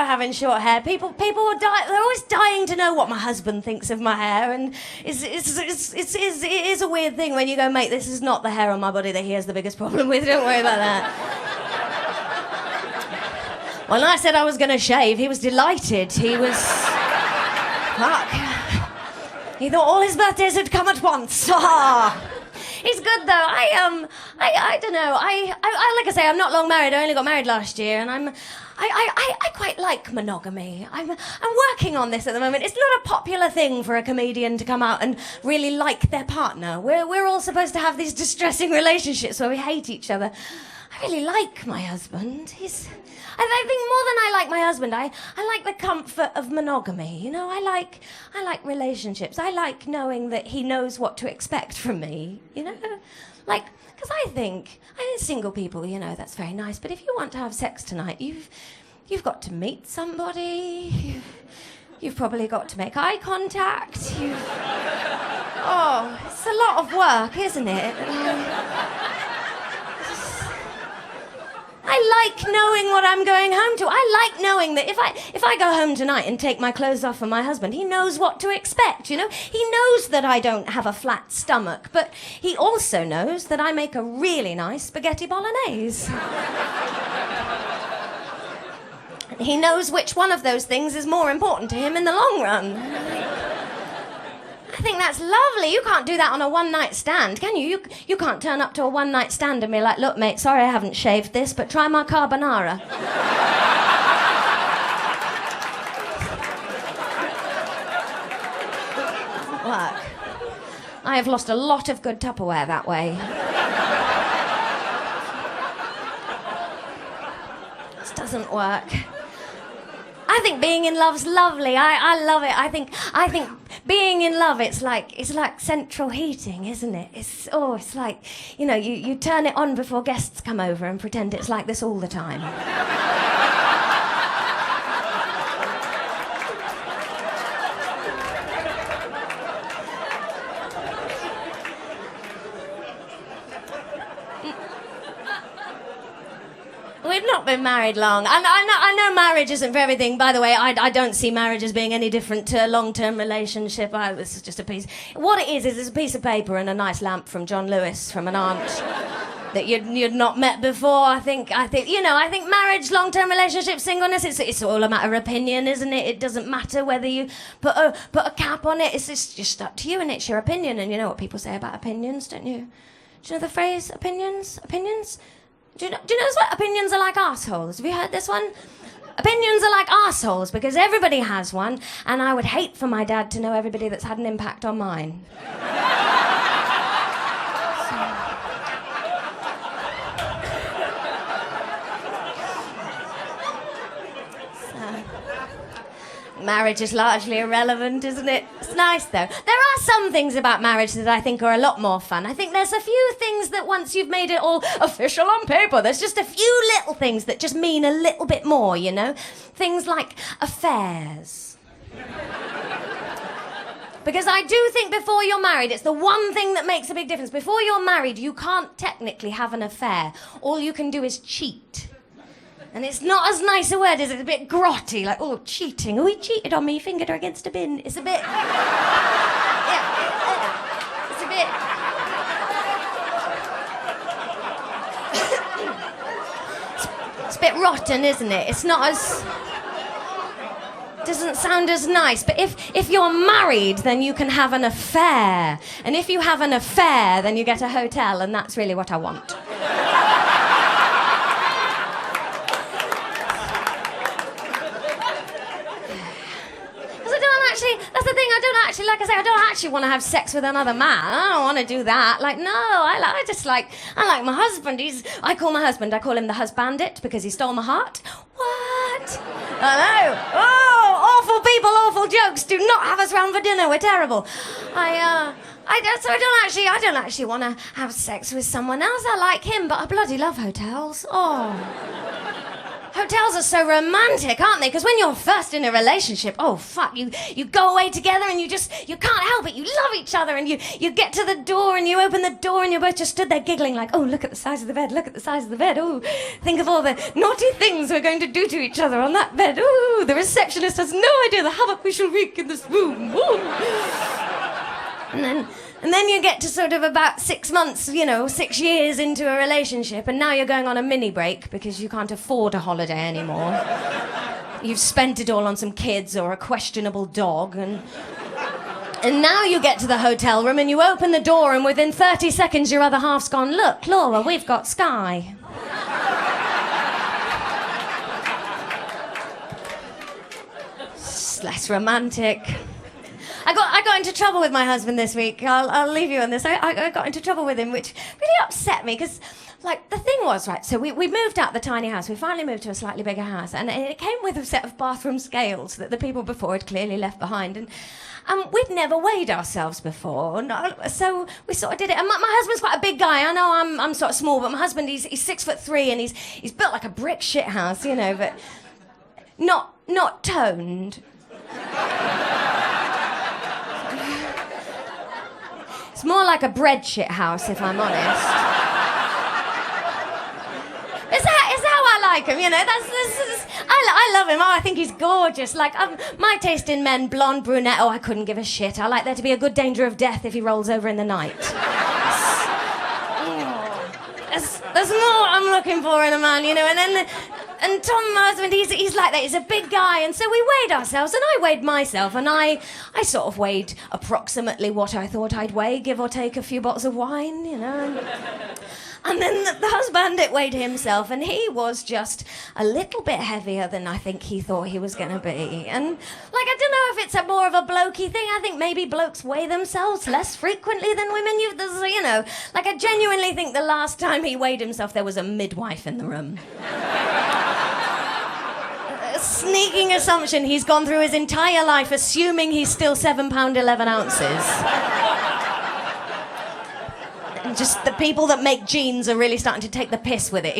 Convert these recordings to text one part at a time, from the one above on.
having short hair. People are they're always dying to know what my husband thinks of my hair, and it is a weird thing when you go, mate, this is not the hair on my body that he has the biggest problem with, don't worry about that. When I said I was going to shave, he was delighted. He was... Fuck. He thought all his birthdays had come at once. He's good though. I don't know. I like I say, I'm not long married. I only got married last year, and I quite like monogamy. I'm working on this at the moment. It's not a popular thing for a comedian to come out and really like their partner. We're all supposed to have these distressing relationships where we hate each other. I really like my husband. I think more than I like my husband, I like the comfort of monogamy. You know, I like relationships. I like knowing that he knows what to expect from me. You know, like, because I think single people, you know, that's very nice. But if you want to have sex tonight, you've got to meet somebody. You've probably got to make eye contact. Oh, it's a lot of work, isn't it? I like knowing what I'm going home to. I like knowing that if I go home tonight and take my clothes off for my husband, he knows what to expect, you know? He knows that I don't have a flat stomach, but he also knows that I make a really nice spaghetti bolognese. He knows which one of those things is more important to him in the long run. I think that's lovely. You can't do that on a one-night stand, can you? You can't turn up to a one-night stand and be like, look, mate, sorry I haven't shaved this, but try my carbonara. Work. I have lost a lot of good Tupperware that way. This doesn't work. I think being in love's lovely. I love it. I think being in love, it's like central heating, isn't it? It's like, you know, you turn it on before guests come over and pretend it's like this all the time. We've not been married long. I know marriage isn't for everything. By the way, I don't see marriage as being any different to a long-term relationship. This is just a piece... What it is it's a piece of paper and a nice lamp from John Lewis, from an aunt that you'd not met before. I think marriage, long-term relationship, singleness, it's all a matter of opinion, isn't it? It doesn't matter whether you put a cap on it. It's just up to you, and it's your opinion. And you know what people say about opinions, don't you? Do you know the phrase, opinions? Opinions? Do you know this one? Opinions are like arseholes. Have you heard this one? Opinions are like arseholes because everybody has one, and I would hate for my dad to know everybody that's had an impact on mine. Marriage is largely irrelevant, isn't it? It's nice, though. There are some things about marriage that I think are a lot more fun. I think there's a few things that once you've made it all official on paper, there's just a few little things that just mean a little bit more, you know? Things like affairs. Because I do think before you're married, it's the one thing that makes a big difference. Before you're married, you can't technically have an affair. All you can do is cheat. And it's not as nice a word, is it? It's a bit grotty, like, oh, cheating. Oh, he cheated on me, he fingered her against a bin. It's a bit... It's a bit... It's a bit rotten, isn't it? It's not as... Doesn't sound as nice. But if you're married, then you can have an affair. And if you have an affair, then you get a hotel, and that's really what I want. That's the thing, I don't actually want to have sex with another man. I don't want to do that. Like, no, I like my husband. I call him the husbandit because he stole my heart. What? I know. Oh, awful people, awful jokes. Do not have us round for dinner. We're terrible. I don't actually want to have sex with someone else. I like him, but I bloody love hotels. Oh. Hotels are so romantic, aren't they? Because when you're first in a relationship, oh fuck, you go away together and you can't help it. You love each other and you get to the door and you open the door and you're both just stood there giggling like, oh, look at the size of the bed, look at the size of the bed. Oh, think of all the naughty things we're going to do to each other on that bed. Oh, the receptionist has no idea the havoc we shall wreak in this room. And then you get to sort of about 6 months, 6 years into a relationship, and now you're going on a mini break because you can't afford a holiday anymore. You've spent it all on some kids or a questionable dog, and now you get to the hotel room and you open the door, and within 30 seconds your other half's gone, look, Laura, we've got Sky. It's less romantic. I got into trouble with my husband this week. I'll leave you on this. I got into trouble with him, which really upset me because, the thing was, right, so we moved out the tiny house. We finally moved to a slightly bigger house, and it came with a set of bathroom scales that the people before had clearly left behind. And we'd never weighed ourselves before, so we sort of did it. And my husband's quite a big guy. I know I'm sort of small, but my husband, he's 6'3", and he's built like a brick shit house, but not toned. It's more like a bread shit house, if I'm honest. It's how I like him, I love him. Oh, I think he's gorgeous. My taste in men, blonde, brunette, I couldn't give a shit. I like there to be a good danger of death if he rolls over in the night. There's more I'm looking for in a man, And Tom, my husband, he's like that. He's a big guy. And so we weighed ourselves, and I weighed myself, and I sort of weighed approximately what I thought I'd weigh, give or take a few bottles of wine, And then the husband, it weighed himself, and he was just a little bit heavier than I think he thought he was going to be. And, I don't know if it's more of a blokey thing. I think maybe blokes weigh themselves less frequently than women. I genuinely think the last time he weighed himself, there was a midwife in the room. A sneaking assumption he's gone through his entire life assuming he's still 7 pound 11 ounces. Just the people that make jeans are really starting to take the piss with it,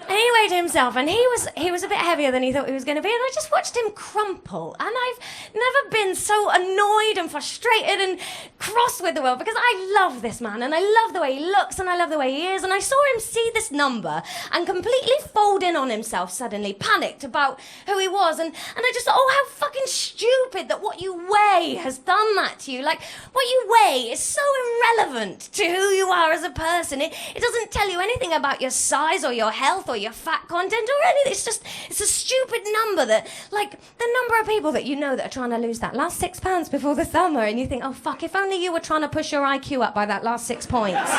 And he weighed himself, and he was a bit heavier than he thought he was going to be, and I just watched him crumple, and I've never been so annoyed and frustrated and cross with the world, because I love this man, and I love the way he looks, and I love the way he is, and I saw him see this number and completely fold in on himself suddenly, panicked about who he was, and I just thought, oh, how fucking stupid that what you weigh has done that to you. What you weigh is so irrelevant to who you are as a person. It doesn't tell you anything about your size or your health or your fat content or anything. It's a stupid number that, the number of people that that are trying to lose that last 6 pounds before the summer, and you think, oh fuck, if only you were trying to push your IQ up by that last 6 points.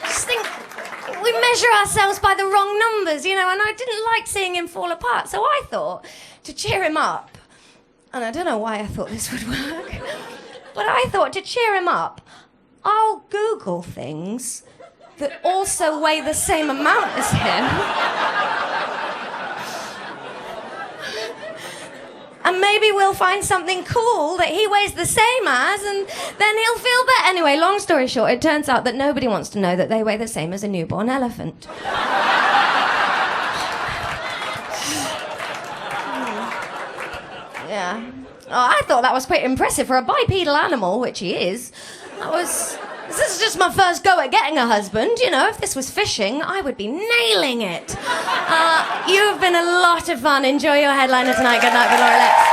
Just think, we measure ourselves by the wrong numbers, and I didn't like seeing him fall apart, so I thought, to cheer him up, and I don't know why I thought this would work, but I thought to cheer him up, I'll Google things that also weigh the same amount as him. And maybe we'll find something cool that he weighs the same as, and then he'll feel better. Anyway, long story short, it turns out that nobody wants to know that they weigh the same as a newborn elephant. Yeah. Oh, I thought that was quite impressive for a bipedal animal, which he is. This is just my first go at getting a husband. If this was fishing, I would be nailing it. You've been a lot of fun. Enjoy your headliner tonight. Good night, Laura Lexx.